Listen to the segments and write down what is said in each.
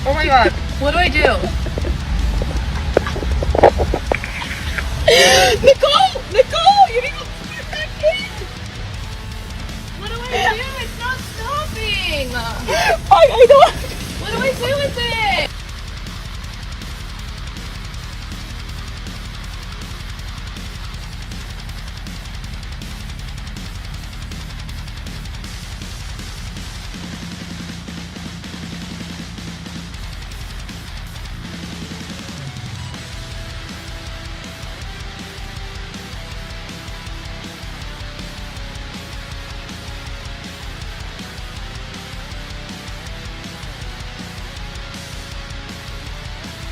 Oh my god. What do I do? Nicole, you need to put it back in. What do I do? It's not stopping. I don't. What do I do with it?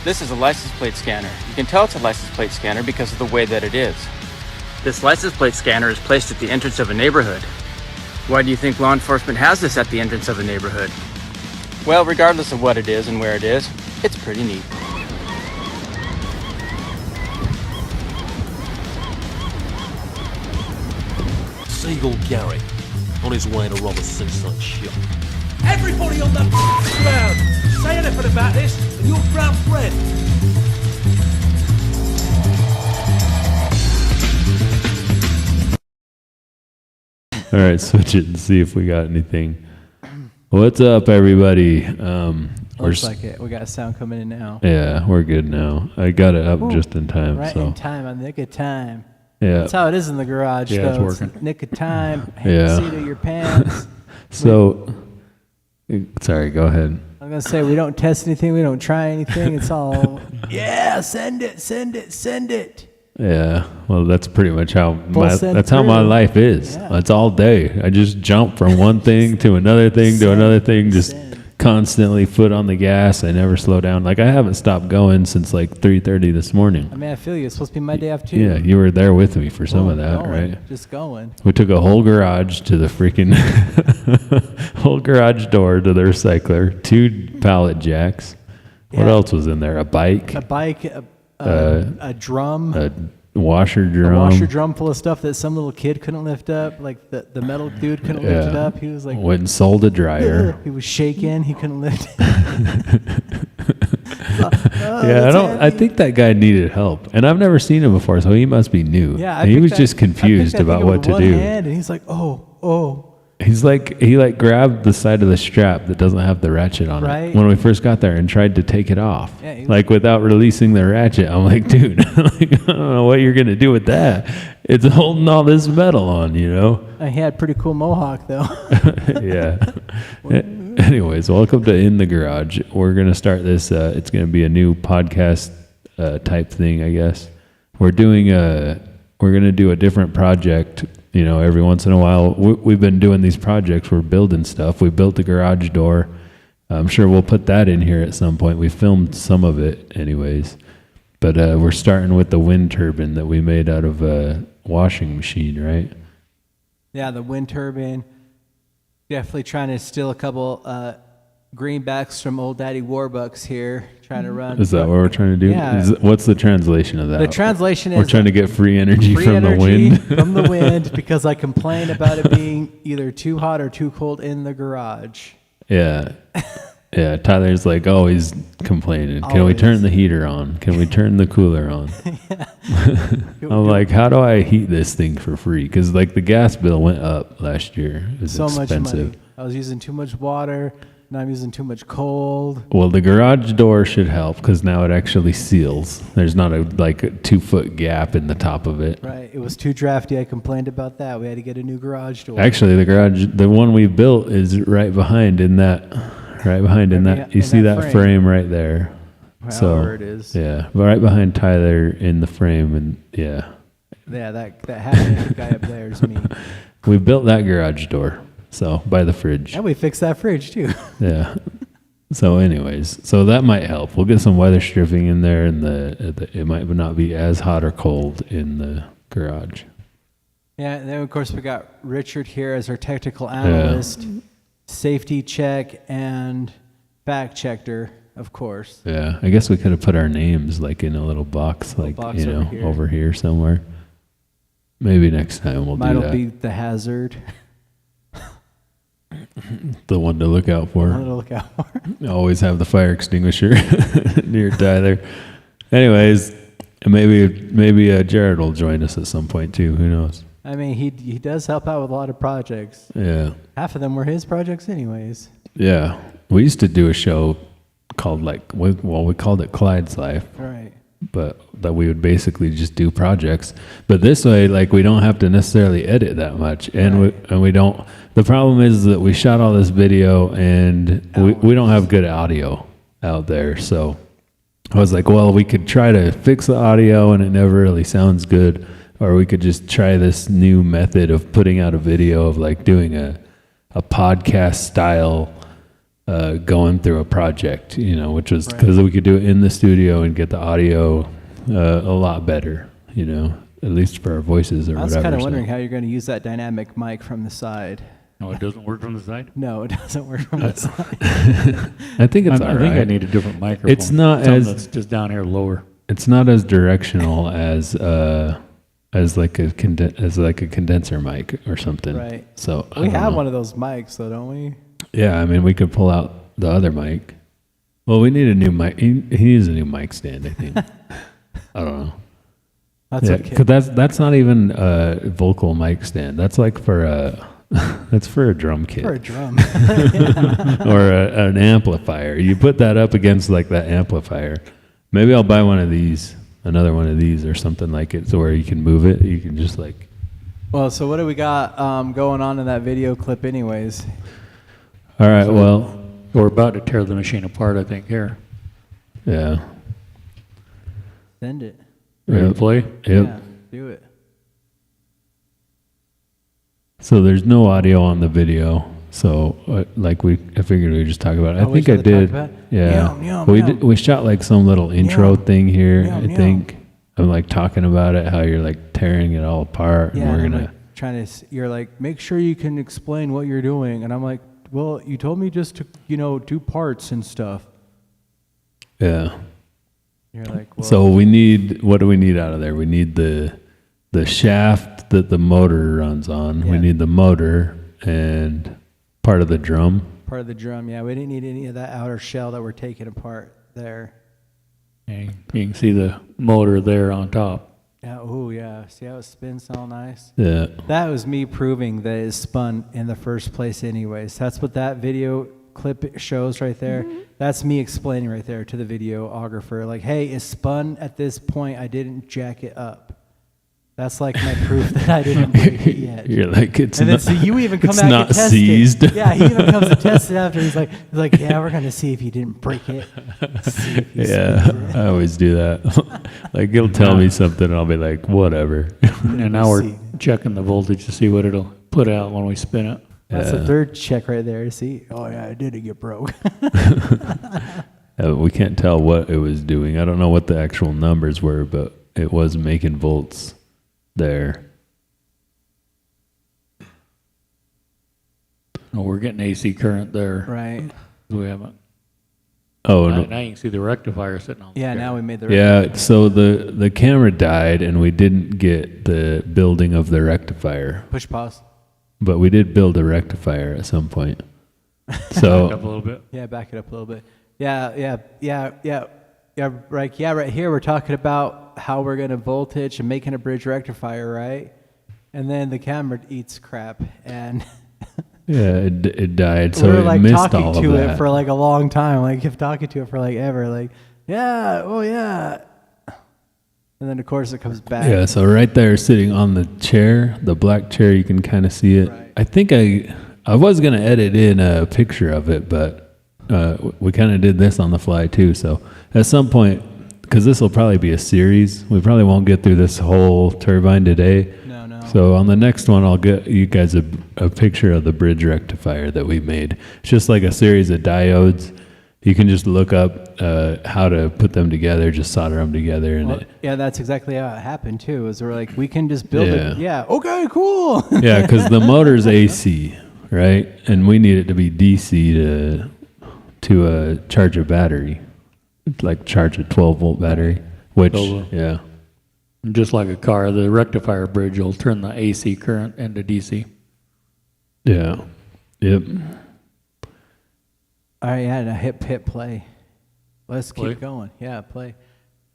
This is a license plate scanner. You can tell it's a license plate scanner because of the way that it is. This license plate scanner is placed at the entrance of a neighborhood. Why do you think law enforcement has this at the entrance of a neighborhood? Well, regardless of what it is and where it is, it's pretty neat. Seagull Gary on his way to rob a seaside shop. Everybody on the ground! Say anything about this, and you'll drown Fred. All right, switch it and see if we got anything. What's up, everybody? Looks like it. We got a sound coming in now. Yeah, we're good now. I got it up just in time. Right so. in time, on the nick of time. Yeah. That's how it is in the garage, Yeah, though. it's working. Nick of time. Yeah. Seat of your pants. So, sorry, go ahead. I'm going to say we don't test anything. We don't try anything. It's all, yeah, send it, send it, send it. Yeah, well, that's pretty much how Send how my through. life is. Yeah. It's all day. I just jump from one thing to another thing to another thing, just constantly foot on the gas. I never slow down. Like, I haven't stopped going since like 3:30 this morning. I mean, I feel you. It's supposed to be my day off, too. Yeah, you were there with me for some of that, Going, right? Just going. We took a whole garage to the freaking whole garage door to the recycler, 2 pallet jacks. What Yeah. else was in there? A bike, A bike, a drum. a washer A drum. washer drum full of stuff that some little kid couldn't lift up. Like the metal dude couldn't lift it Yeah. up. He was like, Went and sold a dryer. he was shaking. He couldn't lift it. Yeah, I think that guy needed help, and I've never seen him before, so he must be new. Yeah, And he was just confused about what to do. And he's like, oh. He's like, he grabbed the side of the strap that doesn't have the ratchet on Right. it when we first got there and tried to take it off, Yeah, he was- like without releasing the ratchet. I'm like, dude, like, I don't know what you're gonna do with that. It's holding all this metal on, you know. He had a pretty cool mohawk though. Yeah. Anyways, welcome to In the Garage. We're gonna start this. It's gonna be a new podcast type thing, I guess. We're gonna do a different project. You know, every once in a while, we've been doing these projects. We're building stuff. We built the garage door. I'm sure we'll put that in here at some point. We filmed some of it, anyways. But we're starting with the wind turbine that we made out of a washing machine, right? Yeah, the wind turbine. Definitely trying to steal a couple greenbacks from old Daddy Warbucks here. Trying to run. Is that what we're trying to do? Yeah. What's the translation of that? The translation is we're trying to get free energy free from energy the wind. from the wind because I complain about it being either too hot or too cold in the garage. Yeah. Yeah, Tyler's like always complaining. Can we Always. turn the heater on? Can we turn the cooler on? I'm like, how do I heat this thing for free? Because like the gas bill went up last year. It was So much expensive. money. I was using too much water. Now I'm using too much cold. Well, the garage door should help because now it actually seals. There's not a 2-foot gap in the top of it. Right. It was too drafty. I complained about that. We had to get a new garage door. Actually, the one we built is right behind in that. You see that frame right there. However it is. Yeah, right behind Tyler in the frame, and yeah. Yeah, that half guy up there is me. We built that garage door, so by the fridge. And we fixed that fridge too. Yeah. So, anyways, that might help. We'll get some weather stripping in there, and it might not be as hot or cold in the garage. Yeah, and then of course we got Richard here as our technical analyst, safety check, and fact checker, of course. Yeah, I guess we could have put our names like in a little box, over here somewhere. Maybe next time we'll do that. Might be the hazard. The one to look out for. One to look out for. Always have the fire extinguisher near Tyler. Anyways, maybe Jared will join us at some point too. Who knows? I mean, he does help out with a lot of projects. Yeah. Half of them were his projects anyways. Yeah. We used to do a show called we called it Clyde's Life. Right. But that we would basically just do projects. But this way, like, we don't have to necessarily edit that much, and we don't. The problem is that we shot all this video, and we don't have good audio out there. So I was like, well, we could try to fix the audio, and it never really sounds good, or we could just try this new method of putting out a video of like doing a podcast style. Going through a project, which was because we could do it in the studio and get the audio a lot better, at least for our voices or whatever. I was kind of wondering how you're going to use that dynamic mic from the side. No, it doesn't work from the side? No, it doesn't work from the side. I think it's all right. I think I need a different microphone. It's not that's just down here lower. It's not as directional as like a condenser mic or something. Right. So we have one of those mics, though, don't we? Yeah, I mean, we could pull out the other mic. Well, we need a new mic. He needs a new mic stand, I think. I don't know. That's okay. Because that's not even a vocal mic stand. That's like for that's for a drum kit. For a drum. Or an amplifier. You put that up against like that amplifier. Maybe I'll buy one of these, another one of these or something like it, so where you can move it. You can just like. Well, so what do we got going on in that video clip anyways? All right, well. We're about to tear the machine apart, I think, here. Yeah. Send it. Ready to play? Yep. Yeah, do it. So there's no audio on the video. So I figured we'd just talk about it. I think I did. Yeah. We shot like some little intro thing here. I think I'm like talking about it, how you're like tearing it all apart. Yeah, and we're gonna like you're like, make sure you can explain what you're doing. And I'm like, well, you told me just to, do parts and stuff. Yeah. You're like, well. So what do we need out of there? We need the shaft that the motor runs on. Yeah. We need the motor and part of the drum. Part of the drum, yeah. We didn't need any of that outer shell that we're taking apart there. And you can see the motor there on top. Yeah, oh yeah. See how it spins all nice? Yeah. That was me proving that it spun in the first place anyways. That's what that video clip shows right there. Mm-hmm. That's me explaining right there to the videographer. Like, hey, it spun at this point. I didn't jack it up. That's like my proof that I didn't break it yet. You're like, it's and not, then so you even come it's back not and test seized. it. Yeah, he even comes to test it after. He's like, yeah, we're gonna see if you didn't break it. Yeah, I always do that. Like he'll tell me something, and I'll be like, whatever. And now we're checking the voltage to see what it'll put out when we spin it. That's the third check right there. See, oh yeah, it didn't get broke. We can't tell what it was doing. I don't know what the actual numbers were, but it was making volts there. Oh, we're getting AC current there. Right. We haven't. Oh, now, no. now you can see the rectifier sitting on the Yeah, chair. now we made the Yeah, so the camera died, and we didn't get the building of the rectifier. Push pause. But we did build a rectifier at some point. Back up So a little bit. Yeah, back it up a little bit. Yeah, right here we're talking about how we're going to voltage and making a bridge rectifier, right? And then the camera eats crap, and yeah, it died. So we were it like missed talking all of to that. it for like a long time, like kept talking to it for like ever, like yeah. And then of course it comes back. Yeah, so right there sitting on the chair, the black chair, you can kind of see it. Right. I think I was going to edit in a picture of it, but we kind of did this on the fly too. So at some point, because this will probably be a series, we probably won't get through this whole turbine today. No. So on the next one, I'll get you guys a picture of the bridge rectifier that we made. It's just like a series of diodes. You can just look up how to put them together, just solder them together. And yeah, that's exactly how it happened too. Is we're like, we can just build it. Yeah. Okay. Cool. yeah, because the motor's AC, right? And we need it to be DC to charge a battery, like charge a 12-volt battery. Which yeah. Just like a car, the rectifier bridge will turn the AC current into DC. Yeah. Yep. All right, yeah, now hit play. Let's Play? keep going. Yeah, play.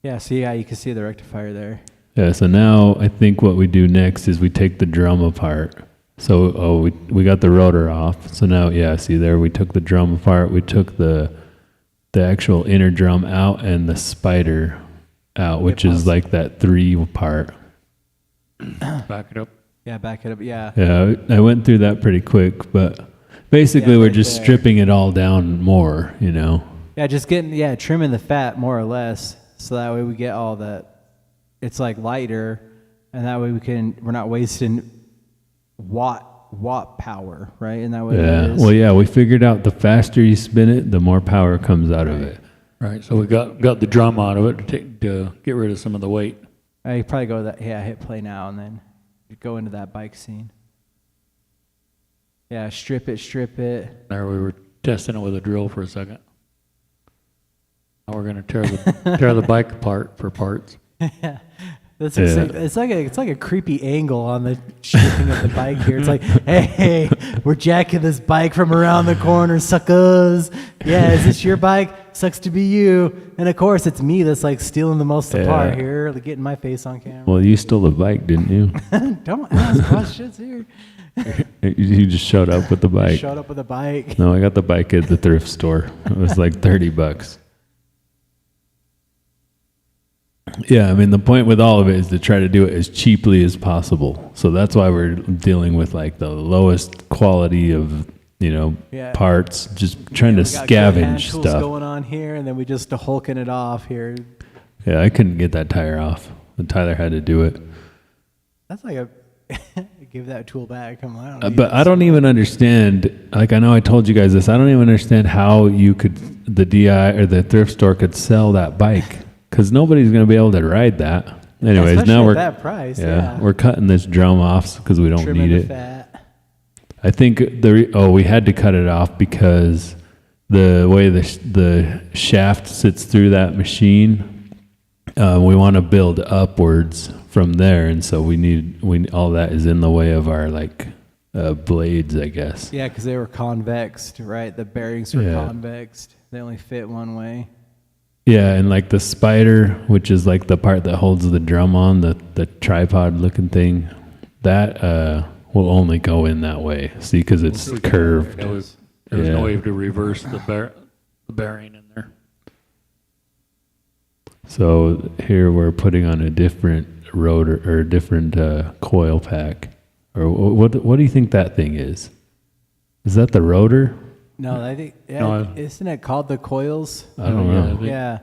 Yeah, so yeah, you can see the rectifier there. Yeah, so now I think what we do next is we take the drum apart. So we got the rotor off. So now, yeah, see there, we took the drum apart. We took the actual inner drum out and the spider out, which is like that 3 part. Back it up. Yeah, back it up. Yeah. Yeah, I went through that pretty quick, but basically Yeah, we're right just there. stripping it all down more, you know. Yeah, just trimming the fat more or less, so that way we get all that. It's like lighter, and that way we're not wasting watt power, right? And that way Yeah. it is. Well, yeah, we figured out the faster you spin it, the more power comes out of it. Right, so we got the drum out of it to get rid of some of the weight. You probably go that. Yeah, hit play now, and then you go into that bike scene. Yeah, strip it. There we were testing it with a drill for a second. Now we're gonna tear the bike apart for parts. That's Yeah. it's like a creepy angle on the stripping of the bike here. It's like, hey, we're jacking this bike from around the corner, suckers. Yeah, is this your bike? Sucks to be you. And of course, it's me that's like stealing the most apart here, like getting my face on camera. Well, you stole the bike, didn't you? Don't ask questions here. You just showed up with the bike. Showed up with a bike. No, I got the bike at the thrift store. It was like $30. Yeah, I mean, the point with all of it is to try to do it as cheaply as possible. So that's why we're dealing with like the lowest quality of, Yeah. parts, just trying to We got good hand scavenge tools stuff. going on here, and then we just hulking it off here. Yeah, I couldn't get that tire off. And Tyler had to do it. That's like a give that tool back. Come on. Need But this. I don't even understand. Like, I know I told you guys this. I don't even understand how the DI or the thrift store could sell that bike, because nobody's going to be able to ride that. Anyways, Especially now at we're that price. yeah, we're cutting this drum off because we don't Trimming need the it. fat. I think we had to cut it off because the way the shaft sits through that machine, we want to build upwards from there, and so all that is in the way of our blades, I guess. Yeah, because they were convexed, right? The bearings were Yeah. convexed. They only fit one way. Yeah, and like the spider, which is like the part that holds the drum on, the tripod looking thing, that will only go in that way. See, because it's curved. There's Yeah. no way to reverse the bearing in there. So here we're putting on a different rotor or a different coil pack. Or what do you think that thing is? Is that the rotor? No, I think No, isn't it called the coils? I don't know. Yeah.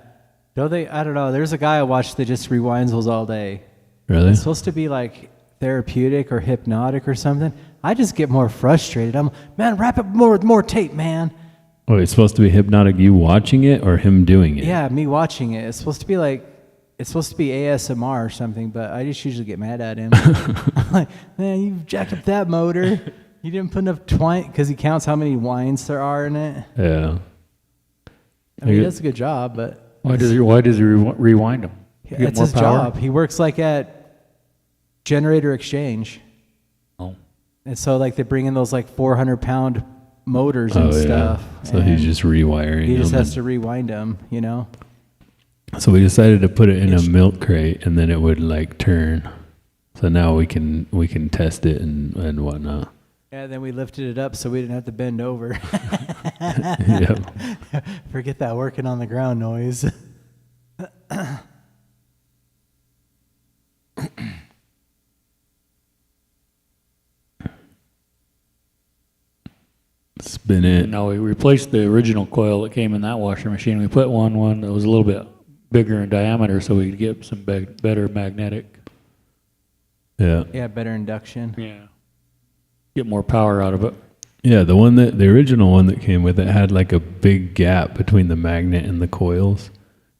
Don't they? I don't know. There's a guy I watched that just rewinds those all day. Really? It's supposed to be like therapeutic or hypnotic or something. I just get more frustrated. Man, wrap it more with more tape, man. Oh, it's supposed to be hypnotic, you watching it or him doing it? Yeah, me watching it. It's supposed to be ASMR or something, but I just usually get mad at him. I'm like, man, you jacked up that motor. You didn't put enough twine, because he counts how many winds there are in it. Yeah. I mean, he does a good job, but Why does he rewind them? it's his job. He works like at Generator Exchange. Oh. And so like they bring in those like 400-pound motors and stuff. So he's and just rewiring he just them. has to rewind them, So we decided to put it in a milk crate, and then it would turn. So now we can test it and whatnot. Yeah, then we lifted it up so we didn't have to bend over. Yep. Forget that working on the ground noise. Spin it. No, we replaced the original coil that came in that washer machine. We put one that was a little bit bigger in diameter so we could get some better magnetic. Yeah. Yeah, better induction. Yeah. Get more power out of it. Yeah, the original one that came with it had like a big gap between the magnet and the coils.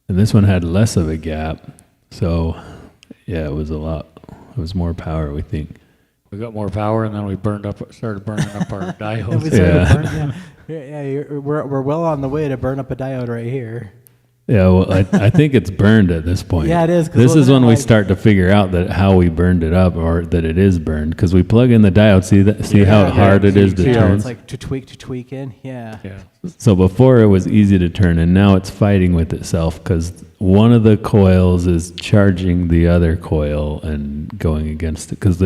And this one had less of a gap. So yeah, it was more power, we think. We got more power, and then we started burning up our And we diodes. started Yeah. burning- we're well on the way to burn up a diode right here. Yeah, well, I think it's burned at this point. Yeah, it is, 'cause This is wasn't when it we like- start to figure out that how we burned it up, or that it is burned, because we plug in the diode. See how hard it is to see how turn. It's like to tweak in. Yeah. Yeah. So before it was easy to turn, and now it's fighting with itself because one of the coils is charging the other coil and going against it, because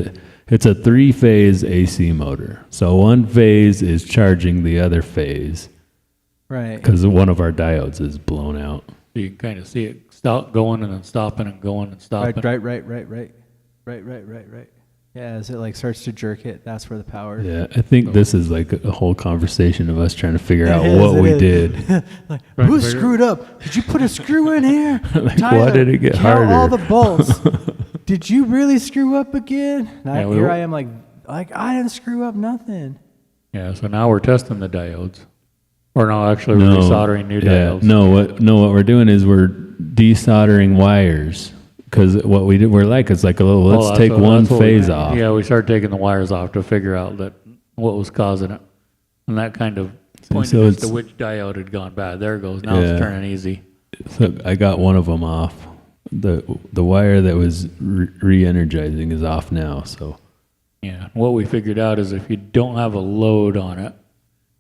it's a 3-phase AC motor. So one phase is charging the other phase Right. because one of our diodes is blown out. So you can kind of see it stop going and then stopping and going and stopping. Right. Yeah, as it like starts to jerk it, that's where the power. Yeah, I think this is like a whole conversation of us trying to figure out It is, what it we is. did. Like, Right, who figure- screwed up? Did you put a screw in here? Like, Tyler, why did it get count all harder? the bolts. Did you really screw up again? Now, Yeah, we here were- I am like I didn't screw up nothing. Yeah, so now we're testing the diodes. Or no, actually we're resoldering new diodes. What we're doing is we're desoldering wires. Because what we did, we're like, it's like a little, Well, let's that's take what- one that's what we- phase off. Yeah, we started taking the wires off to figure out that what was causing it. And that kind of pointed so us it's- to which diode had gone bad. There it goes. Now Yeah. it's turning easy. So I got one of them off. The wire that was re-energizing is off now. So Yeah. What we figured out is if you don't have a load on it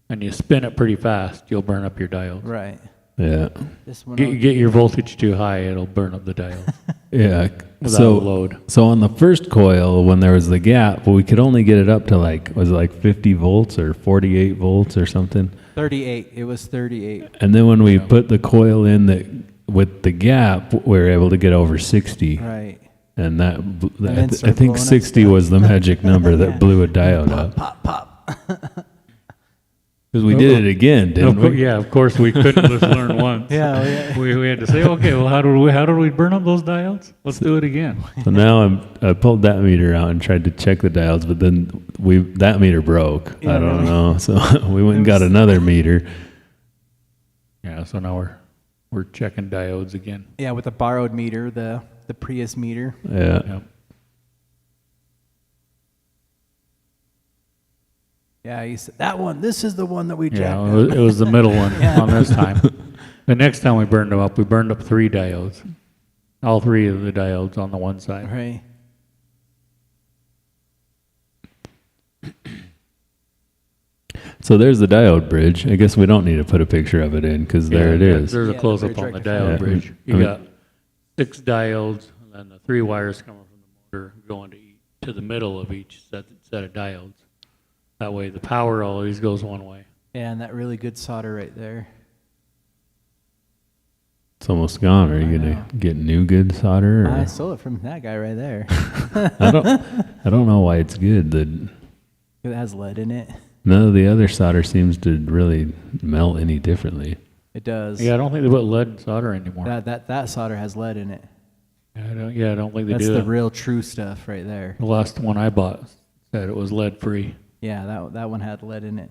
and you spin it pretty fast, you'll burn up your diodes. Right. yeah, This one. Get your voltage too high, it'll burn up the diodes yeah. without So a load. so on the first coil, when there was the gap, we could only get it up to like, was it like 50 volts or 48 volts or something? 38. It was 38. And then when we put the coil in that with the gap, we were able to get over 60. Right. And that, then I start think blowing up 60 stuff. was the magic number that blew a diode up. Pop. Because we did it again, didn't we? Yeah, of course we couldn't just learn once. Yeah. We had to say, okay, well, how did we burn up those diodes? Let's do it again. So now I pulled that meter out and tried to check the diodes, but then that meter broke. Yeah, I don't really? know. So we went and got another meter. Yeah, so now we're checking diodes again. Yeah, with the borrowed meter, the Prius meter. Yeah. Yep. Yeah, he said that one. This is the one that we jacked Yeah, up. it was the middle one Yeah. on this time. The next time we burned them up, we burned up 3 diodes. All 3 of the diodes on the one side. Right. So there's the diode bridge. I guess we don't need to put a picture of it in because there it is. There's Yeah, a the close-up bridge on the right there. diode Yeah. bridge. I You mean- got 6 diodes, and then the 3 wires coming from the motor going to the middle of each set of diodes. That way the power always goes one way. Yeah, and that really good solder right there. It's almost gone. Are you gonna get new good solder? I Or? stole it from that guy right there. I don't know why it's good. It has lead in it. None of the other solder seems to really melt any differently. It does. Yeah, I don't think they put lead in solder anymore. That solder has lead in it. I don't think they That's do the that. real true stuff right there. The last one I bought said it was lead-free. Yeah, that one had lead in it.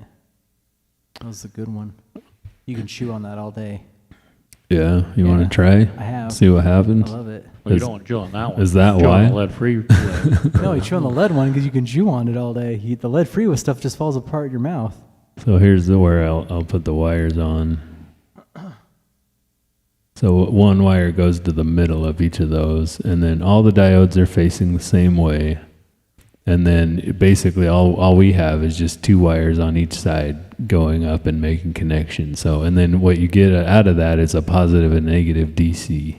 That was a good one. You can chew on that all day. Yeah, you want Yeah, to try? I have. See what I happens. love it. Well, you Is- don't want to chew on that one. is that Chew on why? the lead-free. No, you chew on the lead one because you can chew on it all day. The lead free with stuff just falls apart in your mouth. So here's where I'll put the wires on. So one wire goes to the middle of each of those, and then all the diodes are facing the same way. And then basically all we have is just 2 wires on each side going up and making connections. So, and then what you get out of that is a positive and negative DC.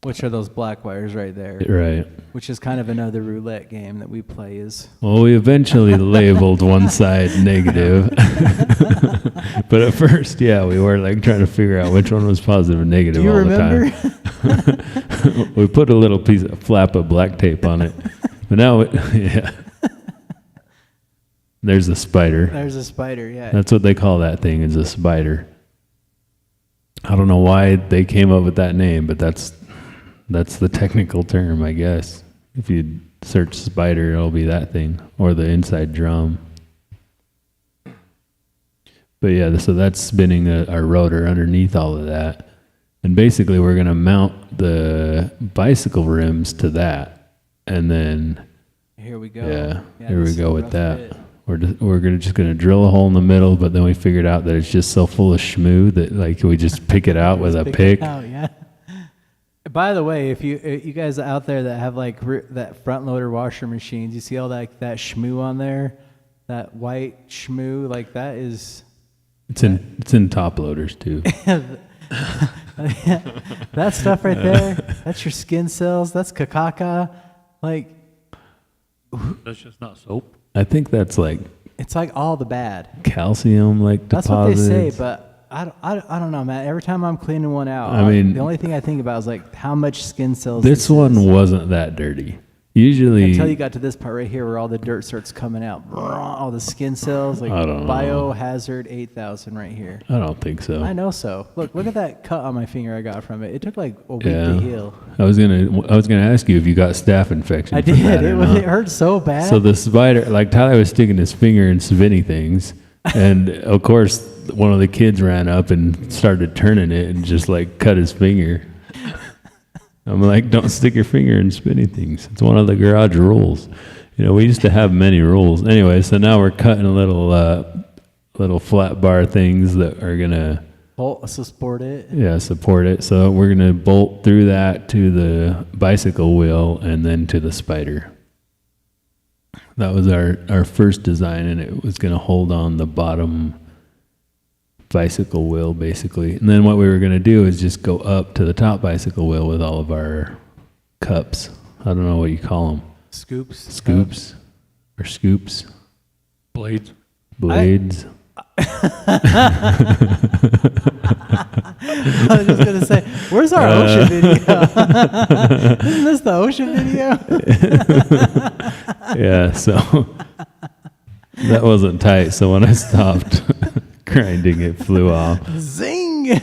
Which are those black wires right there. Right. Which is kind of another roulette game that we play is. Well, we eventually labeled one side negative. But at first, yeah, we were like trying to figure out which one was positive and negative Do you all remember? the time. We put a little flap of black tape on it. But now, yeah. There's a spider. There's a spider, yeah. That's what they call that thing, is a spider. I don't know why they came up with that name, but that's the technical term, I guess. If you search spider, it'll be that thing, or the inside drum. But yeah, so that's spinning our rotor underneath all of that. And basically we're going to mount the bicycle rims to that. And then, Here we go. yeah, here we this is go a with rough that. fit. we're just gonna drill a hole in the middle, but then we figured out that it's just so full of shmoo that like we just pick it out with a pick. Oh yeah. By the way, if you guys out there that have like that front loader washer machines, you see all that shmoo on there, that white shmoo, like that is. It's in top loaders too. That stuff right there, that's your skin cells. That's kakaka. Like, That's just not soap. I think that's like it's like all the bad. calcium like That's deposits. what they say, but I don't know, man. Every time I'm cleaning one out, I mean, the only thing I think about is like how much skin cells. This one wasn't that dirty. Usually, until you got to this part right here where all the dirt starts coming out, all the skin cells, like I don't know. Biohazard 8000 right here. I don't think so. I know so. Look at that cut on my finger I got from it. It took like a week to heal. I was gonna ask you if you got staph infection. I from did. that or not. It hurt so bad. So the spider, like Tyler was sticking his finger in spinny things, and of course one of the kids ran up and started turning it and just like cut his finger. I'm like, don't stick your finger in spinny things. It's one of the garage rules. You know, we used to have many rules. Anyway, so now we're cutting little flat bar things that are gonna support it. Yeah, support it. So we're gonna bolt through that to the bicycle wheel and then to the spider. That was our first design, and it was gonna hold on the bottom bicycle wheel basically. And then what we were gonna do is just go up to the top bicycle wheel with all of our cups. I don't know what you call them. Scoops or scoops. Blades. Blades. I was just gonna say, where's our ocean video? Isn't this the ocean video? Yeah, so that wasn't tight. So when I stopped grinding, it flew off. Zing!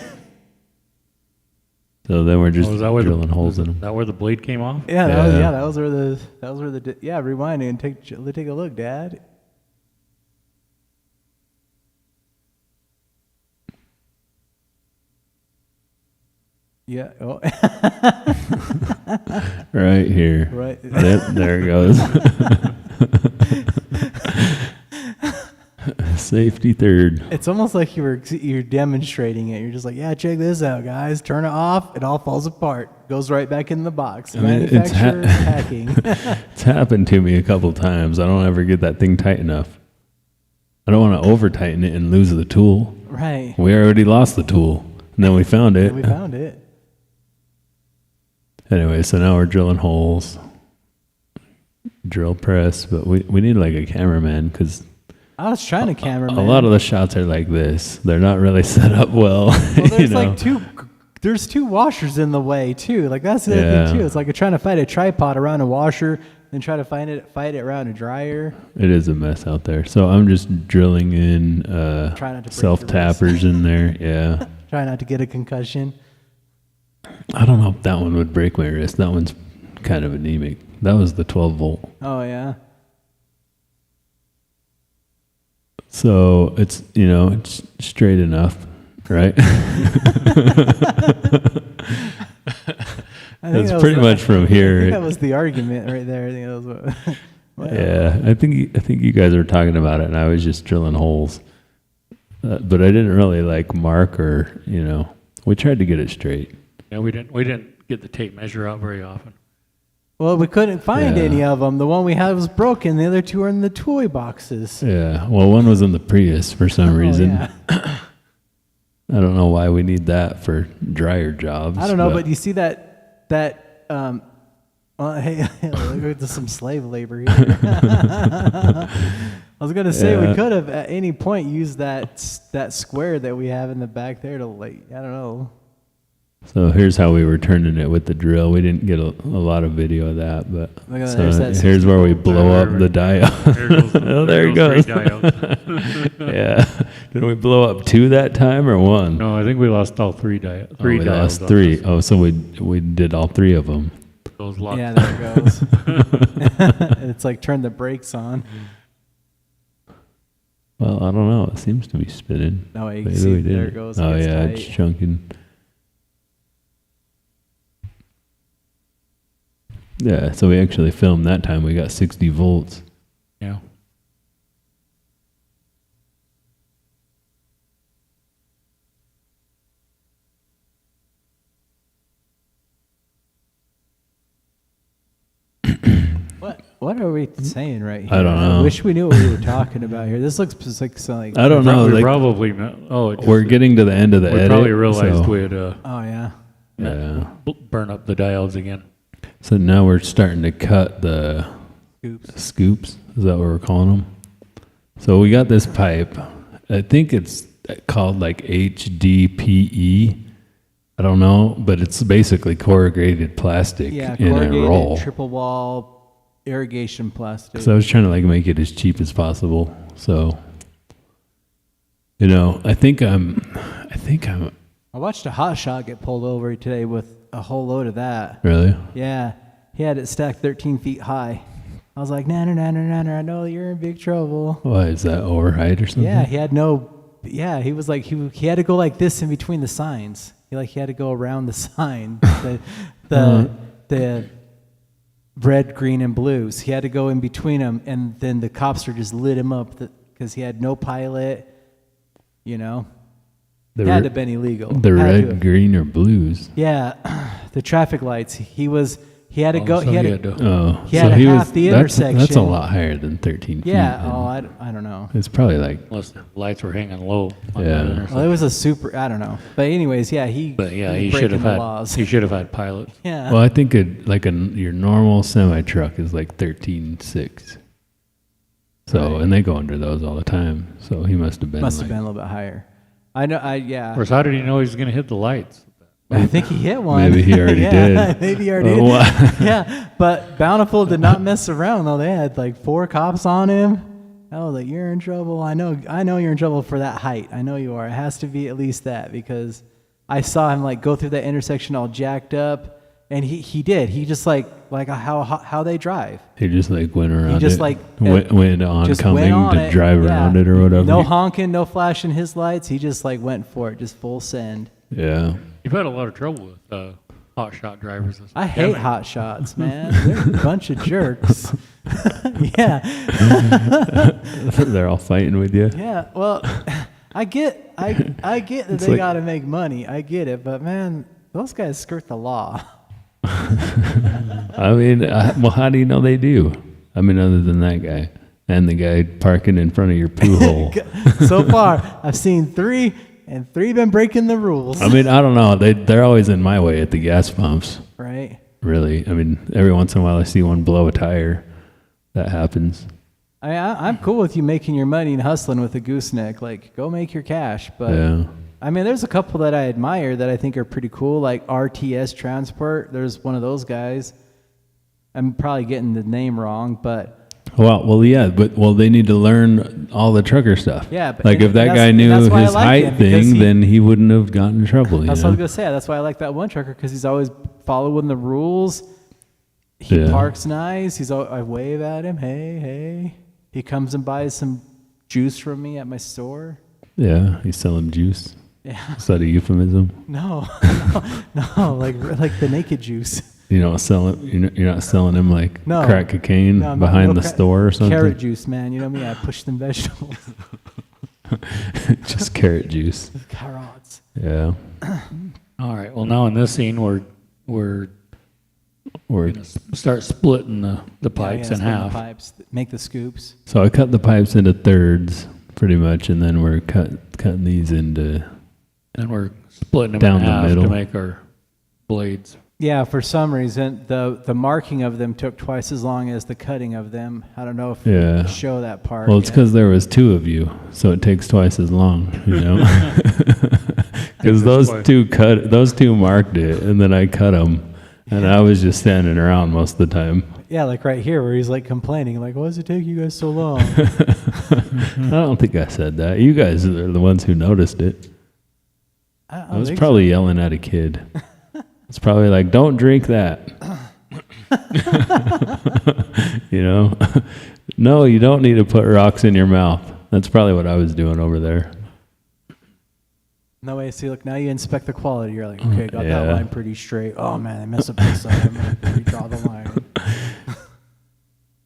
So then we're just Oh, is that where drilling holes in them. Is that where the blade came off? Yeah, Yeah. that was where the rewind and take a look, Dad. Yeah. Oh. Right here. Right. There it goes. Safety third. It's almost like you're demonstrating it. You're just like, yeah, check this out, guys. Turn it off. It all falls apart. Goes right back in the box. I mean, Manufacturer hacking. It's happened to me a couple times. I don't ever get that thing tight enough. I don't want to over tighten it and lose the tool. Right. We already lost the tool, and then we found it. We found it. Anyway, so now we're drilling holes, drill press, but we need like a cameraman because I was trying to cameraman. a lot of the shots are like this. They're not really set up well. Well, there's you know? like there's two washers in the way too. Like that's the other thing too. It's like you're trying to fight a tripod around a washer, then try to fight it around a dryer. It is a mess out there. So I'm just drilling in Try not to break self tappers in there. Yeah. Try not to get a concussion. I don't know if that one would break my wrist. That one's kind of anemic. That was the 12 volt. Oh yeah. So it's, it's straight enough, right? That's pretty much from I here. think that was the argument right there. I think that was what. Yeah, I think you guys were talking about it, and I was just drilling holes. But I didn't really like mark or, we tried to get it straight. Yeah, we didn't get the tape measure out very often. Well, we couldn't find Yeah. any of them. The one we had was broken. The other two are in the toy boxes. Yeah, well, one was in the Prius for some reason. Yeah. I don't know why we need that for dryer jobs. I don't know, but you see that hey, there's some slave labor here. I was gonna say we could have at any point used that square that we have in the back there to I don't know. So here's how we were turning it with the drill. We didn't get a lot of video of that, but Look at that, so there's that here's where we blow up the diode. Oh, there it goes. Three diodes. Yeah. Did we blow up 2 that time or 1? No, I think we lost all three diodes. Three we diodes. lost off 3. this. Oh, so we did all 3 of them. Those locked. Yeah, there it goes. It's like turn the brakes on. Well, I don't know. It seems to be spinning. No, you can Maybe see we there did. it goes. Oh It's yeah, tight. it's chunking. Yeah, so we actually filmed that time. We got 60 volts. Yeah. What are we saying right here? I don't know. I wish we knew what we were talking about here. This looks just like something. I don't know. We Like, probably, we're getting to the end of the we edit. probably realized so, we'd Oh yeah. yeah. burn up the diodes again. So now we're starting to cut the Oops. scoops. Is that what we're calling them? So we got this pipe. I think it's called like HDPE. I don't know, but it's basically corrugated plastic Yeah, in a corrugated roll. triple wall irrigation plastic. So I was trying to like make it as cheap as possible. So, you know, I think I'm. I watched a hot shot get pulled over today with a whole load of that. Really? Yeah, he had it stacked 13 feet high. I was like, nah, I know you're in big trouble. Why is that overheight or something? Yeah, he had no. Yeah, he was like he had to go like this in between the signs. He had to go around the sign, the red, green, and blues. He had to go in between them, and then the cops just lit him up because he had no pilot. You know, The had re- to have been illegal. The Had to red, have. green, or blues. Yeah, the traffic lights. He had to go. So He had he to. had to- Oh, He had to half the That's a intersection. lot higher than 13 feet. Yeah. then. Oh, I don't know. It's probably like, Unless the lights were hanging low. On Yeah. that intersection. Well, it was a super. I don't know. But anyways, yeah, But yeah, he breaking should have the had. laws. He should have had pilots. Yeah. well, I think your normal semi truck is like 13.6. So, and they go under those all the time. So he must have been. Must have like, been a little bit higher. I know. Yeah. Of course, how did he know he was going to hit the lights? I think he hit one. Maybe he already Yeah, did. Maybe he already Oh, did. wow. Yeah, but Bountiful did not mess around though. They had like 4 cops on him. I was like, "You're in trouble. I know you're in trouble for that height. I know you are. It has to be at least that because I saw him like go through that intersection all jacked up, and he did. He just like how they drive. He just like went around just it. like went oncoming on to it. drive Yeah. around it or whatever. No honking, no flashing his lights. He just like went for it, just full send. Yeah. You've had a lot of trouble with hot shot drivers. I hate hot shots, man. They're a bunch of jerks. Yeah. They're all fighting with you. Yeah. Well, I get that It's they like- got to make money. I get it. But man, those guys skirt the law. I mean, well, how do you know they do? I mean, other than that guy and the guy parking in front of your poo hole. So far, I've seen 3, and 3 been breaking the rules. I mean, I don't know. They're always in my way at the gas pumps. Right. Really. I mean, every once in a while I see one blow a tire. That happens. I'm cool with you making your money and hustling with a gooseneck. Like, go make your cash. But Yeah. I mean, there's a couple that I admire that I think are pretty cool, like RTS Transport. There's one of those guys. I'm probably getting the name wrong, but Well, yeah, but they need to learn all the trucker stuff. Yeah, but- like and if that that's- guy and knew that's why I his like height him, because thing, he- then he wouldn't have gotten in trouble. that's you what I know? was gonna say. That's why I like that one trucker because he's always following the rules. He Yeah. parks nice. I wave at him. Hey. He comes and buys some juice from me at my store. Yeah, he's selling juice. Yeah. Is that a euphemism? No, no, like the naked juice. You don't sell it. You're not selling him like No. crack cocaine No, behind no the store or something. Carrot juice, man. You know me. I push them vegetables. Just carrot juice. Carrots. Yeah. All right. Well, now in this scene, we're Or gonna start splitting the pipes Yeah, in split the half. Pipes. Make the scoops. so I cut the pipes into thirds, pretty much, and then we're cutting these into. And we're splitting them Down in the half middle. to make our blades. Yeah, for some reason, the marking of them took twice as long as the cutting of them. I don't know if Yeah. you show that part. Well, it's yet. because there was 2 of you, so it takes twice as long, you know. Because those two marked it, and then I cut them, and I was just standing around most of the time. Yeah, like right here where he's like complaining, like, why does it take you guys so long? I don't think I said that. You guys are the ones who noticed it. I was think probably yelling at a kid. It's probably like, "Don't drink that." You know? No, you don't need to put rocks in your mouth. That's probably what I was doing over there. No way. See, look, now you inspect the quality. You're like, okay, got that Yeah. line pretty straight. Oh man, I messed up this side. I'm gonna redraw the line.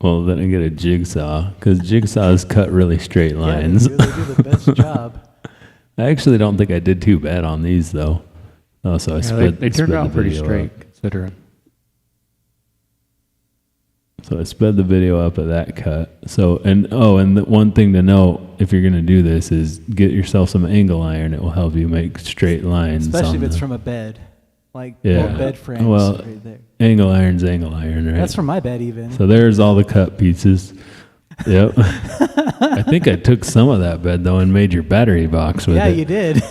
Well, then I get a jigsaw, because jigsaws cut really straight lines. Yeah, they do the best job. I actually don't think I did too bad on these, though. Oh, so I Yeah, split they turned split out the pretty video straight up. considering. So I sped the video up at that cut. So, and the one thing to note, if you're going to do this, is get yourself some angle iron. It will help you make straight lines. Especially on if it's the- from a bed. Like Yeah. old bed frames Well, right there. angle iron's angle iron, right? That's from my bed even. So there's all the cut pieces. Yep. I think I took some of that bed though and made your battery box with Yeah, it. you did.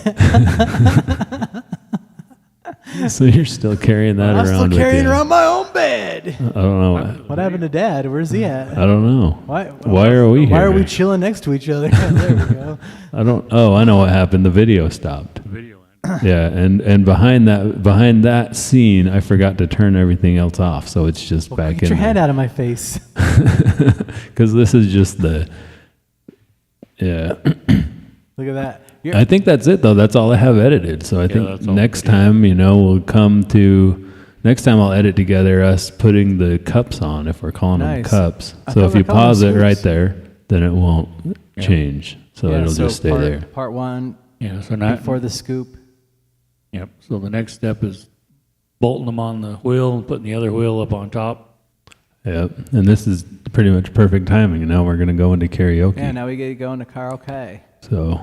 So you're still carrying that I'm around still with carrying you. around my own bed. I don't know. What happened to Dad? Where's he at? I don't know. Why are we here? Why are we chilling next to each other? There we go. I don't. Oh, I know what happened. The video stopped. Video. Yeah, and behind that scene, I forgot to turn everything else off, so it's just back Get in your hand there. out of my face. Because this is just the. Yeah. Look at that. I think that's it though. That's all I have edited. So I think that's all next video. time, we'll come to. Next time I'll edit together us putting the cups on if we're calling them Nice. cups. I So thought if we you were calling pause them it right scoops. there, then it won't change. So Yeah, it'll just stay part, there. Part one Yeah, so now, before the scoop. yep, so the next step is bolting them on the wheel and putting the other wheel up on top. Yep. And this is pretty much perfect timing. Now we're gonna go into karaoke. Yeah, now we get to go into karaoke. So,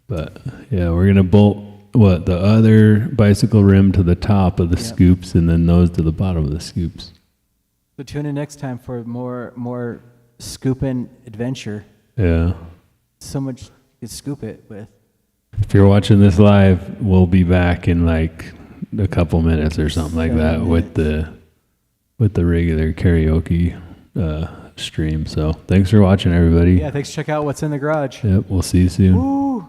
but yeah, we're gonna bolt the other bicycle rim to the top of the scoops, and then those to the bottom of the scoops. So tune in next time for more scooping adventure. Yeah. So much you could scoop it with. If you're watching this live, we'll be back in like a couple minutes or something like that with the regular karaoke stream. So thanks for watching, everybody. Yeah, thanks. Check out what's in the garage. Yep. We'll see you soon. Ooh.